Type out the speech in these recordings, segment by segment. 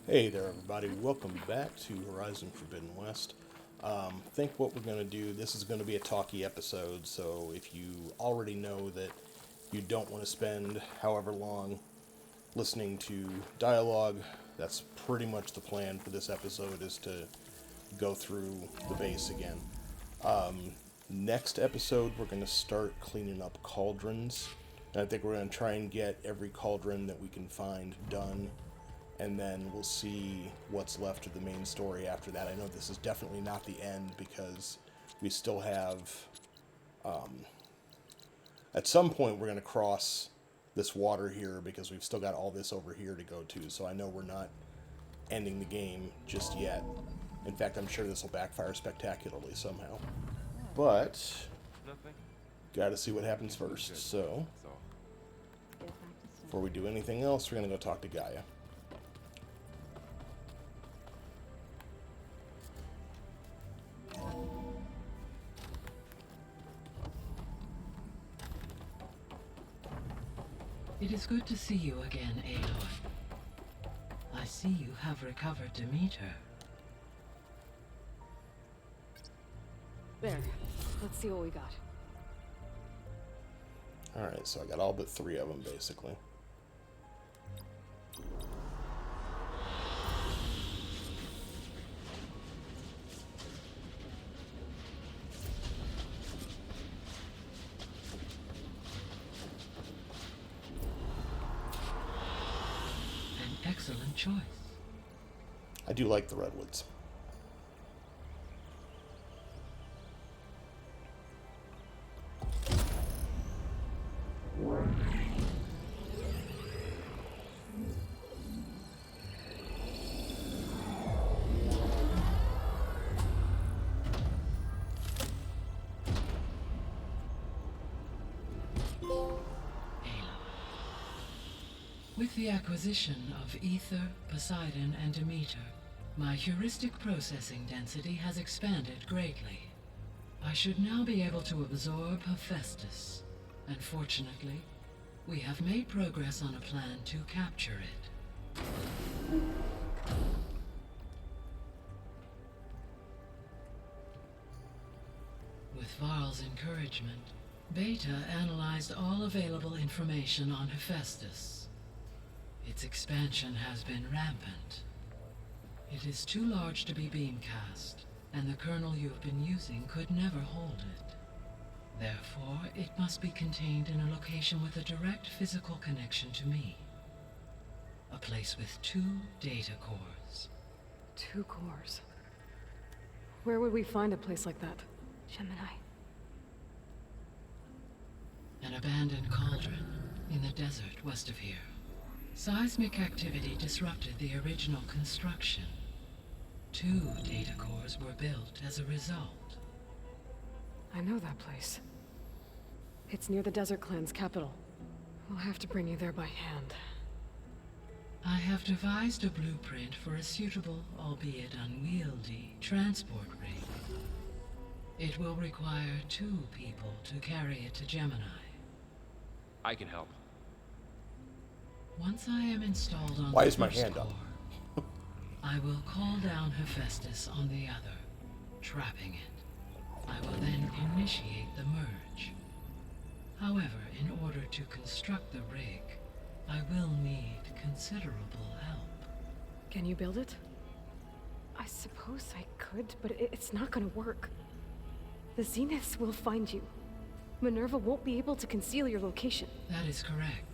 Hey there, everybody. Welcome back to Horizon Forbidden West. Think what we're going to do. This is going to be a talky episode, so if you already know that you don't want to spend however long listening to dialogue, that's pretty much the plan for this episode, is to go through the base again. Next episode, we're going to start cleaning up cauldrons. And I think we're going to try and get every cauldron that we can find done, and then we'll see what's left of the main story after that. I know this is definitely not the end, because we still have... at some point, we're going to cross this water here, because we've still got all this over here to go to, so I know we're not ending the game just yet. In fact, I'm sure this will backfire spectacularly somehow. But, gotta see what happens first, so... Before we do anything else, we're going to go talk to Gaia. It is good to see you again, Aloy. I see you have recovered Demeter. There. Let's see what we got. Alright, so I got all but 3 of them, basically. An excellent choice. I do like the redwoods. With the acquisition of Ether, Poseidon, and Demeter, my heuristic processing density has expanded greatly. I should now be able to absorb Hephaestus, and fortunately, we have made progress on a plan to capture it. With Varl's encouragement, Beta analyzed all available information on Hephaestus. Its expansion has been rampant. It is too large to be beamcast, and the kernel you've been using could never hold it. Therefore, it must be contained in a location with a direct physical connection to me. A place with 2 data cores. 2 cores. Where would we find a place like that? Gemini. An abandoned cauldron in the desert west of here. Seismic activity disrupted the original construction. 2 data cores were built as a result. I know that place. It's near the Desert Clan's capital. We'll have to bring you there by hand. I have devised a blueprint for a suitable, albeit unwieldy, transport rig. It will require 2 people to carry it to Gemini. I can help. Once I am installed on Why the is my first hand up? core, I will call down Hephaestus on the other, trapping it. I will then initiate the merge. However, in order to construct the rig, I will need considerable help. Can you build it? I suppose I could, but it's not gonna work. The Zeniths will find you. Minerva won't be able to conceal your location. That is correct.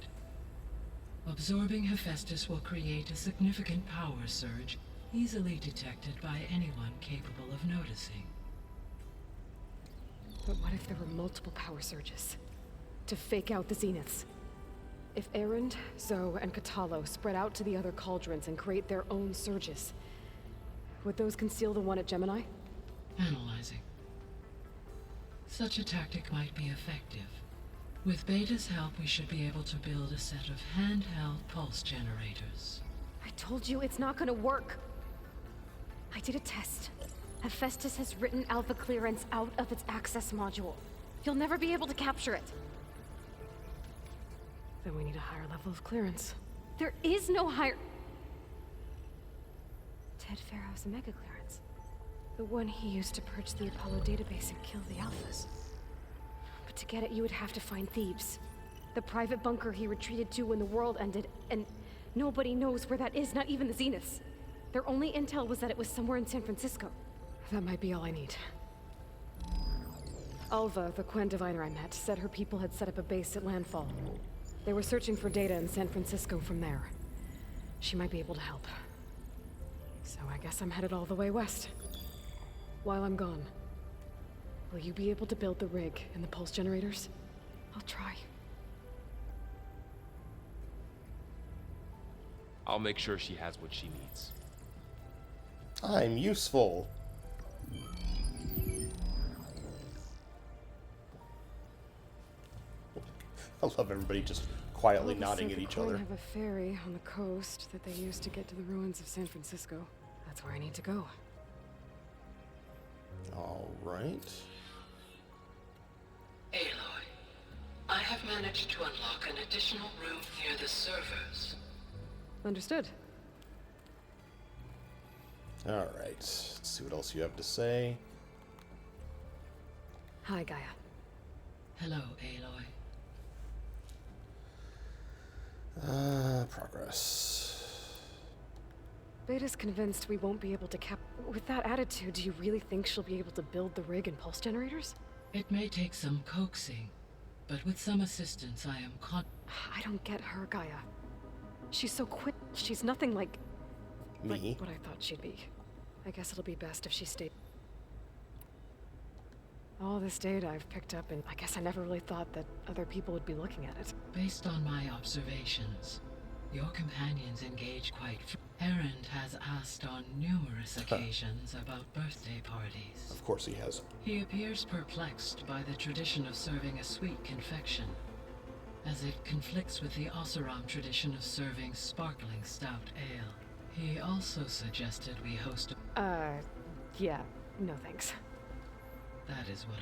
Absorbing Hephaestus will create a significant power surge, easily detected by anyone capable of noticing. But what if there were multiple power surges? To fake out the Zeniths? If Erend, Zoe, and Katalo spread out to the other cauldrons and create their own surges, would those conceal the one at Gemini? Analyzing. Such a tactic might be effective. With Beta's help, we should be able to build a set of handheld pulse generators. I told you it's not gonna work. I did a test. Hephaestus has written alpha clearance out of its access module. You'll never be able to capture it. Then we need a higher level of clearance. There is no higher... dead Pharaoh's Omega clearance. The one he used to purge the Apollo database and kill the Alphas. But to get it, you would have to find Thebes. The private bunker he retreated to when the world ended, and nobody knows where that is, not even the Zeniths. Their only intel was that it was somewhere in San Francisco. That might be all I need. Alva, the Quen diviner I met, said her people had set up a base at Landfall. They were searching for data in San Francisco from there. She might be able to help. So I guess I'm headed all the way west. While I'm gone, will you be able to build the rig and the pulse generators? I'll try. I'll make sure she has what she needs. I'm useful. I love everybody just quietly nodding at each other. I have a ferry on the coast that they used to get to the ruins of San Francisco. That's where I need to go. All right. Aloy, I have managed to unlock an additional room near the servers. Understood. All right. Let's see what else you have to say. Hi, Gaia. Hello, Aloy. Progress. Beta's convinced we won't be able to With that attitude, do you really think she'll be able to build the rig and pulse generators? It may take some coaxing, but with some assistance I am I don't get her, Gaia. She's so quick. She's nothing like Me? what I thought she'd be. I guess it'll be best if she stayed. All this data I've picked up, and I guess I never really thought that other people would be looking at it. Based on my observations, your companions engage quite Erend has asked on numerous occasions about birthday parties. Of course he has. He appears perplexed by the tradition of serving a sweet confection, as it conflicts with the Oseram tradition of serving sparkling stout ale. He also suggested we host Yeah, no thanks. That is what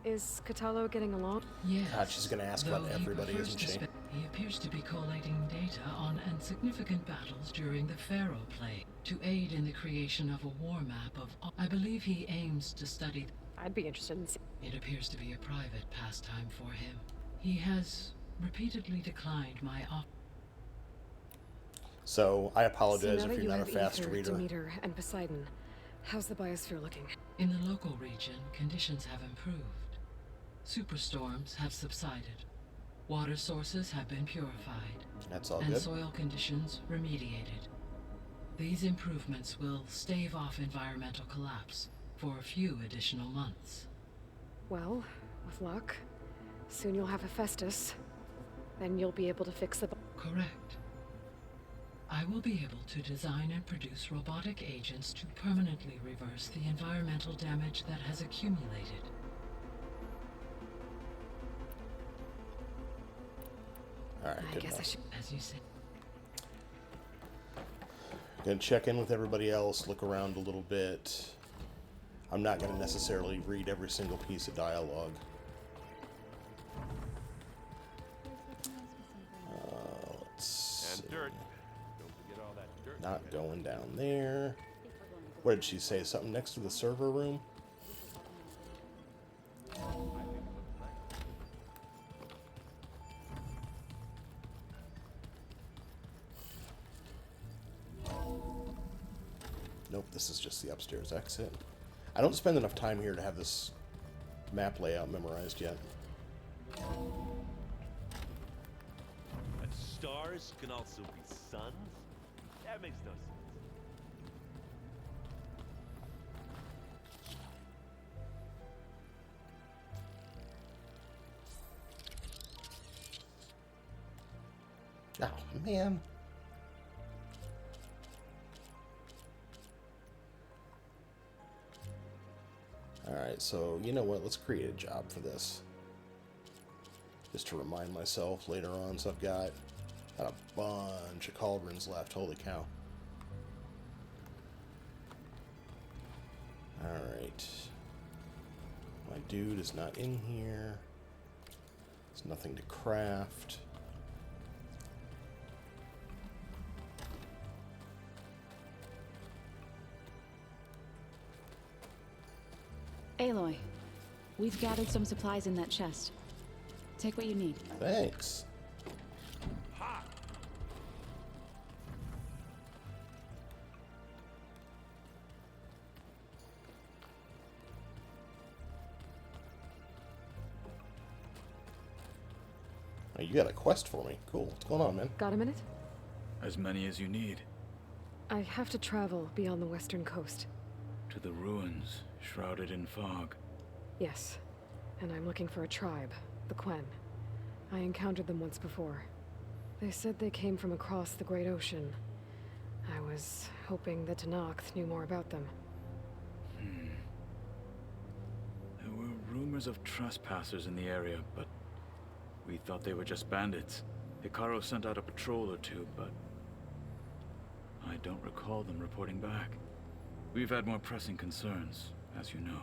Is Katalo getting along? Yes. God, she's gonna ask though about he everybody, prefers isn't to she? He appears to be collating data on insignificant battles during the Pharaoh Plague to aid in the creation of a war map of. I believe he aims to study. I'd be interested in seeing. It appears to be a private pastime for him. He has repeatedly declined my offer. So I apologize So now if that you're you not a have fast Ether, reader. Demeter, and Poseidon, how's the biosphere looking? In the local region, conditions have improved. Superstorms have subsided. Water sources have been purified. That's all and good. soil conditions remediated. These improvements will stave off environmental collapse for a few additional months. Well, with luck, soon you'll have Hephaestus. Then you'll be able to fix the. Correct. I will be able to design and produce robotic agents to permanently reverse the environmental damage that has accumulated. All right, I good guess enough. I should. As you said, Gonna check in with everybody else, look around a little bit. I'm not gonna necessarily read every single piece of dialogue. Let's see. And dirt. Don't forget all that dirt. Not going down there. What did she say? Something next to the server room? Nope, this is just the upstairs exit. I don't spend enough time here to have this map layout memorized yet. But stars can also be suns? That makes no sense. Oh, man. Alright, so you know what? Let's create a job for this. Just to remind myself later on. So I've got a bunch of cauldrons left. Holy cow. Alright. My dude is not in here. There's nothing to craft. Aloy, we've gathered some supplies in that chest. Take what you need. Thanks. Oh, you got a quest for me. Cool. What's going on, man? Got a minute? As many as you need. I have to travel beyond the western coast. To the ruins, shrouded in fog. Yes. And I'm looking for a tribe, the Quen. I encountered them once before. They said they came from across the Great Ocean. I was hoping that Tenakth knew more about them. There were rumors of trespassers in the area, but we thought they were just bandits. Hikaru sent out a patrol or two, but I don't recall them reporting back. We've had more pressing concerns, as you know.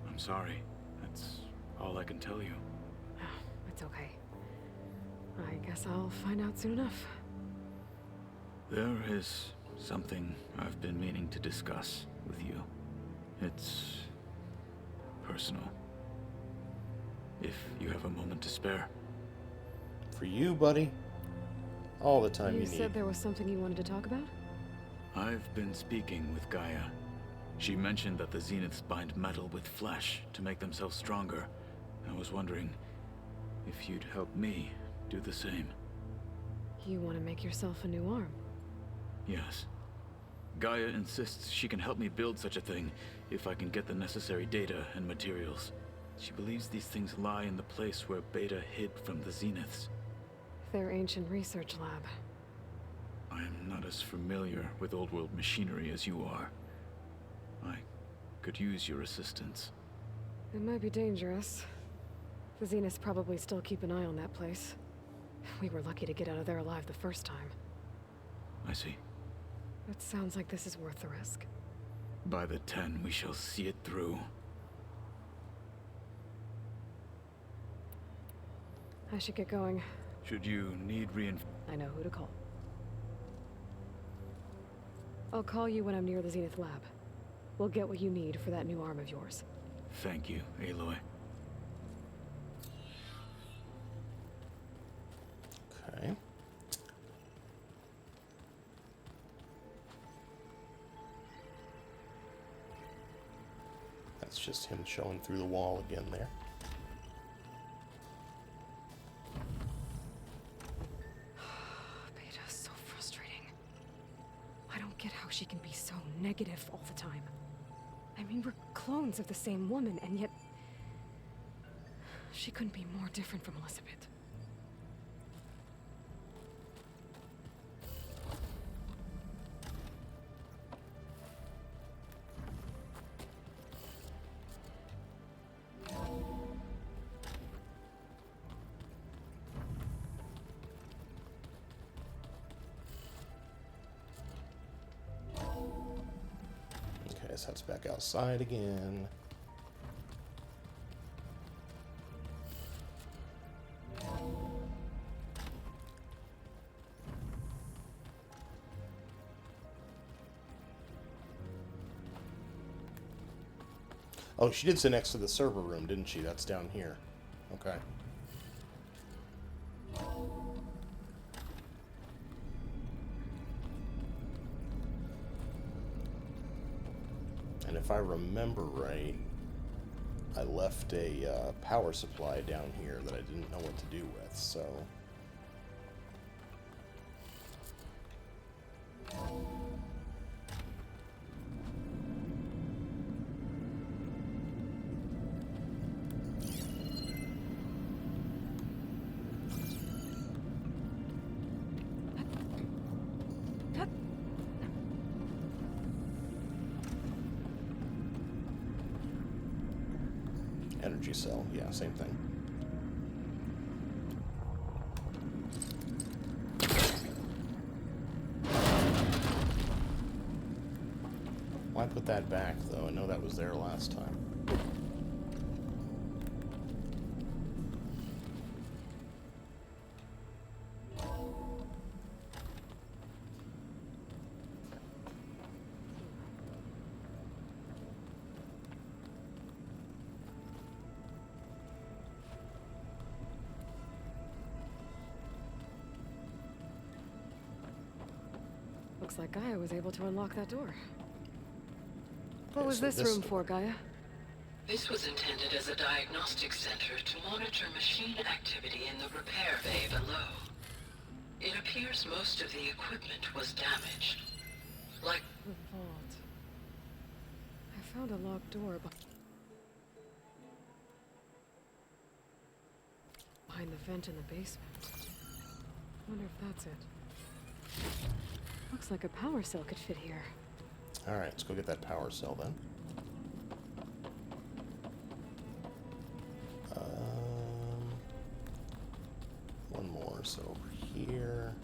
I'm sorry. That's all I can tell you. It's okay. I guess I'll find out soon enough. There is something I've been meaning to discuss with you. It's personal. If you have a moment to spare. For you, buddy. All the time you You need. said there was something you wanted to talk about? I've been speaking with Gaia. She mentioned that the Zeniths bind metal with flesh to make themselves stronger. I was wondering if you'd help me do the same. You want to make yourself a new arm? Yes. Gaia insists she can help me build such a thing if I can get the necessary data and materials. She believes these things lie in the place where Beta hid from the Zeniths. Their ancient research lab. I am not as familiar with old-world machinery as you are. I could use your assistance. It might be dangerous. The Zeniths probably still keep an eye on that place. We were lucky to get out of there alive the first time. I see. It sounds like this is worth the risk. By the 10, we shall see it through. I should get going. Should you need I know who to call. I'll call you when I'm near the Zenith lab. We'll get what you need for that new arm of yours. Thank you, Aloy. Okay. That's just him showing through the wall again there. Beta's so frustrating. I don't get how she can be so negative all the time. I mean, we're clones of the same woman, and yet she couldn't be more different from Elizabeth. Okay, so that's back outside again. Oh, she did sit next to the server room, didn't she? That's down here. Okay. And if I remember right, I left a power supply down here that I didn't know what to do with, so... Energy cell, yeah, same thing. Why put that back, though? I know that was there last time. Looks like Gaia was able to unlock that door. What Okay, was so this room for, Gaia? This was intended as a diagnostic center to monitor machine activity in the repair bay below. It appears most of the equipment was damaged. Like The vault. I found a locked door behind the vent in the basement. Wonder if that's it. Looks like a power cell could fit here. Alright, let's go get that power cell then. One more, so over here.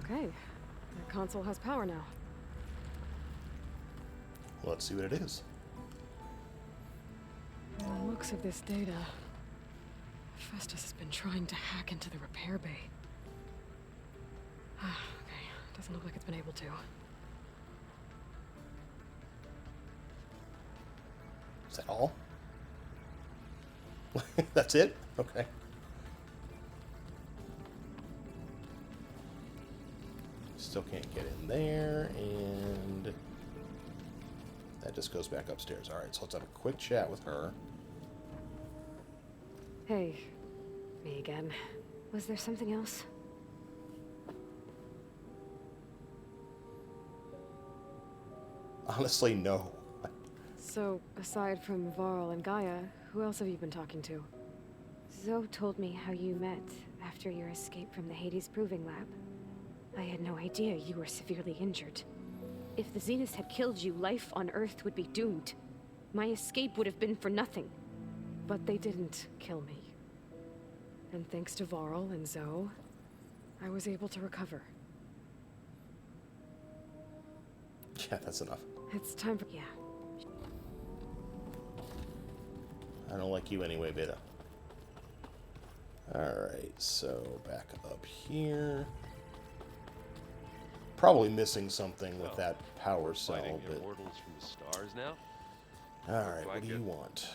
Okay, the console has power now. Well, let's see what it is. From the looks of this data, Festus has been trying to hack into the repair bay. Okay, doesn't look like it's been able to. Is that all? That's it? Okay. Still can't get in there, and that just goes back upstairs. Alright, so let's have a quick chat with her. Hey, me again. Was there something else? Honestly, no. So, aside from Varl and Gaia, who else have you been talking to? Zoe told me how you met after your escape from the Hades Proving Lab. I had no idea you were severely injured. If the Zeniths had killed you, life on Earth would be doomed. My escape would have been for nothing. But they didn't kill me. And thanks to Varl and Zoe, I was able to recover. Yeah, that's enough. It's time for... Yeah. I don't like you anyway, Beta. Alright, so back up here. Probably missing something with that power cell, Fighting but... immortals from the stars now? Alright, Like what do it. you want?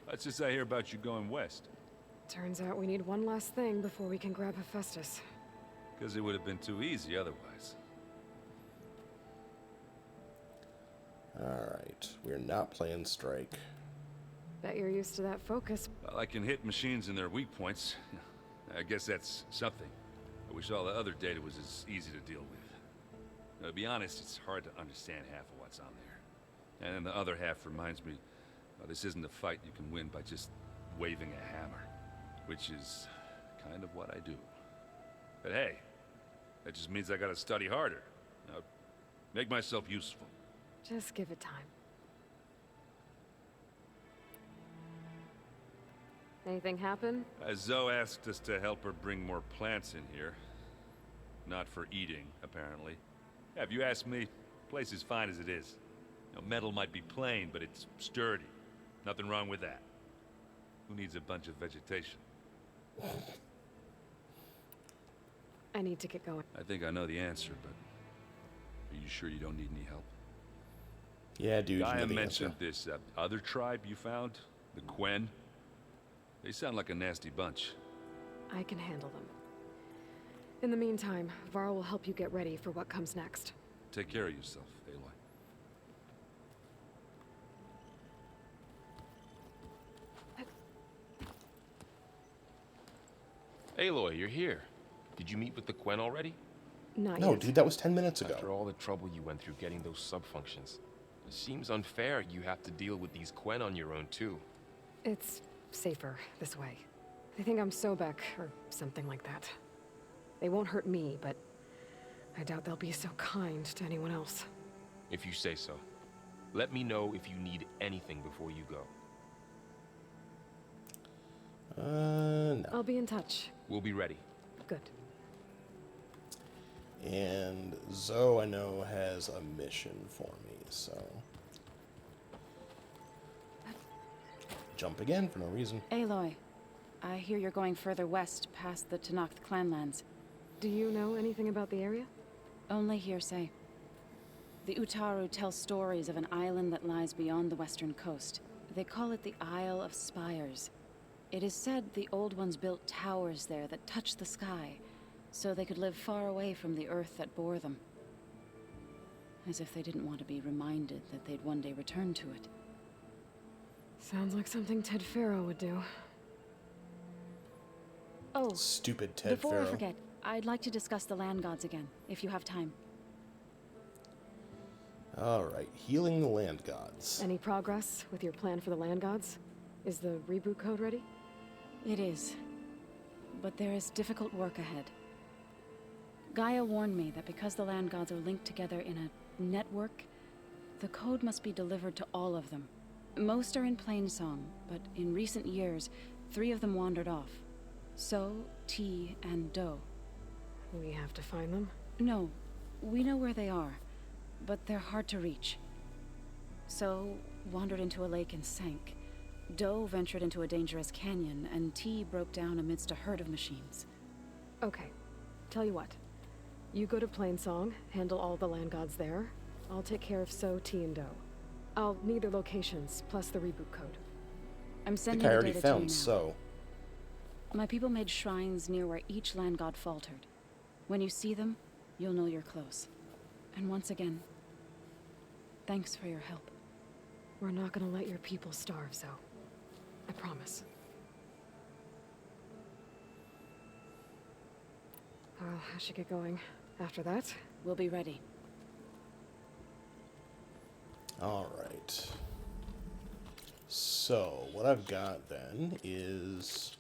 Let's just I hear about you going west. Turns out we need one last thing before we can grab Hephaestus. Because it would have been too easy otherwise. Alright, we're not playing Strike. Bet you're used to that focus. Well, I can hit machines in their weak points. I guess that's something. I wish all the other data was as easy to deal with. Now, to be honest, it's hard to understand half of what's on there. And then the other half reminds me, well, this isn't a fight you can win by just waving a hammer. Which is kind of what I do. But hey, that just means I gotta study harder. Now, make myself useful. Just give it time. Anything happen? Zoe asked us to help her bring more plants in here. Not for eating, apparently. Yeah, if you ask me, the place is fine as it is. You know, metal might be plain, but it's sturdy. Nothing wrong with that. Who needs a bunch of vegetation? I need to get going. I think I know the answer, but are you sure you don't need any help? Yeah, dude, you know Gaia the mentioned answer. this other tribe you found, the Quen. They sound like a nasty bunch. I can handle them. In the meantime, Varl will help you get ready for what comes next. Take care of yourself, Aloy. Aloy, you're here. Did you meet with the Quen already? Not No, yet. dude, that was 10 minutes ago. After all the trouble you went through getting those subfunctions, it seems unfair you have to deal with these Quen on your own too. It's safer this way. They think I'm Sobek, or something like that. They won't hurt me, but I doubt they'll be so kind to anyone else. If you say so. Let me know if you need anything before you go. No. I'll be in touch. We'll be ready. Good. And Zoe, I know, has a mission for me, so... Jump again for no reason. Aloy, I hear you're going further west past the Tenakth clanlands. Do you know anything about the area? Only hearsay. The Utaru tell stories of an island that lies beyond the western coast. They call it the Isle of Spires. It is said the Old Ones built towers there that touch the sky, so they could live far away from the earth that bore them. As if they didn't want to be reminded that they'd one day return to it. Sounds like something Ted Farrow would do. Oh, Stupid Ted before Farrow. I forget, I'd like to discuss the land gods again, if you have time. Alright, healing the land gods. Any progress with your plan for the land gods? Is the reboot code ready? It is. But there is difficult work ahead. Gaia warned me that because the land gods are linked together in a network, the code must be delivered to all of them. Most are in Plainsong, but in recent years, 3 of them wandered off. So, T, and Do. We have to find them? No, we know where they are, but they're hard to reach. So, wandered into a lake and sank. Do ventured into a dangerous canyon, and T broke down amidst a herd of machines. Okay. Tell you what. You go to Plainsong, handle all the land gods there. I'll take care of So, T, and Do. I'll need their locations, plus the reboot code. I'm I sending think I the already data to you found now. So. My people made shrines near where each land god faltered. When you see them, you'll know you're close. And once again, thanks for your help. We're not gonna let your people starve, Zoe. I promise. I should get going. After that, We'll be ready. Alright. So, what I've got then is...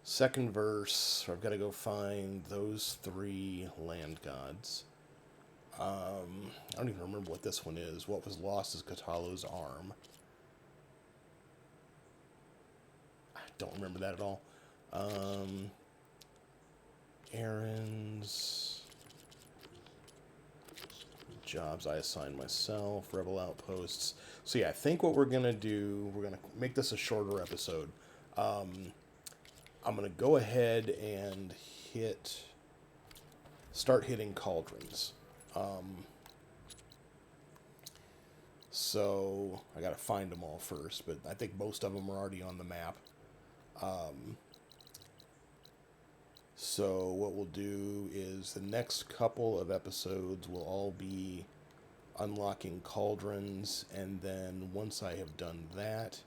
Second verse, I've got to go find those 3 land gods. I don't even remember what this one is. What was lost is Katalo's arm. I don't remember that at all. Errands. Jobs I assign myself. Rebel outposts. So yeah, I think what we're going to do, we're going to make this a shorter episode. I'm going to go ahead and start hitting cauldrons. So I got to find them all first, but I think most of them are already on the map. So what we'll do is the next couple of episodes will all be unlocking cauldrons, and then once I have done that,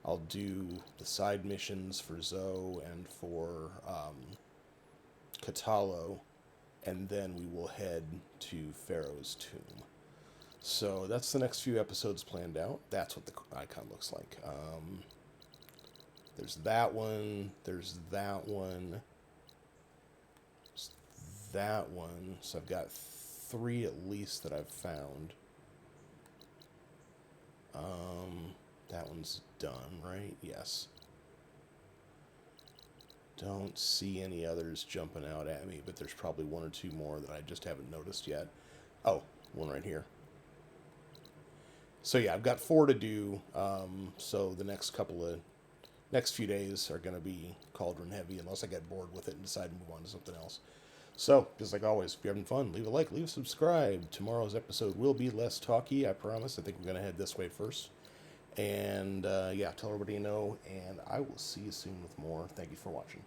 I'll do the side missions for Zoe and for Katalo, and then we will head to Pharaoh's tomb. So that's the next few episodes planned out. That's what the icon looks like. There's that one. There's that one. There's that one. So I've got 3 at least that I've found. That one's done, right? Yes. Don't see any others jumping out at me, but there's probably 1 or 2 more that I just haven't noticed yet. Oh, one right here. So yeah, I've got 4 to do. So the next few days are going to be cauldron heavy, unless I get bored with it and decide to move on to something else. So, just like always, if you're having fun, leave a like, leave a subscribe. Tomorrow's episode will be less talky, I promise. I think we're going to head this way first. And yeah, tell everybody you know, and I will see you soon with more. Thank you for watching.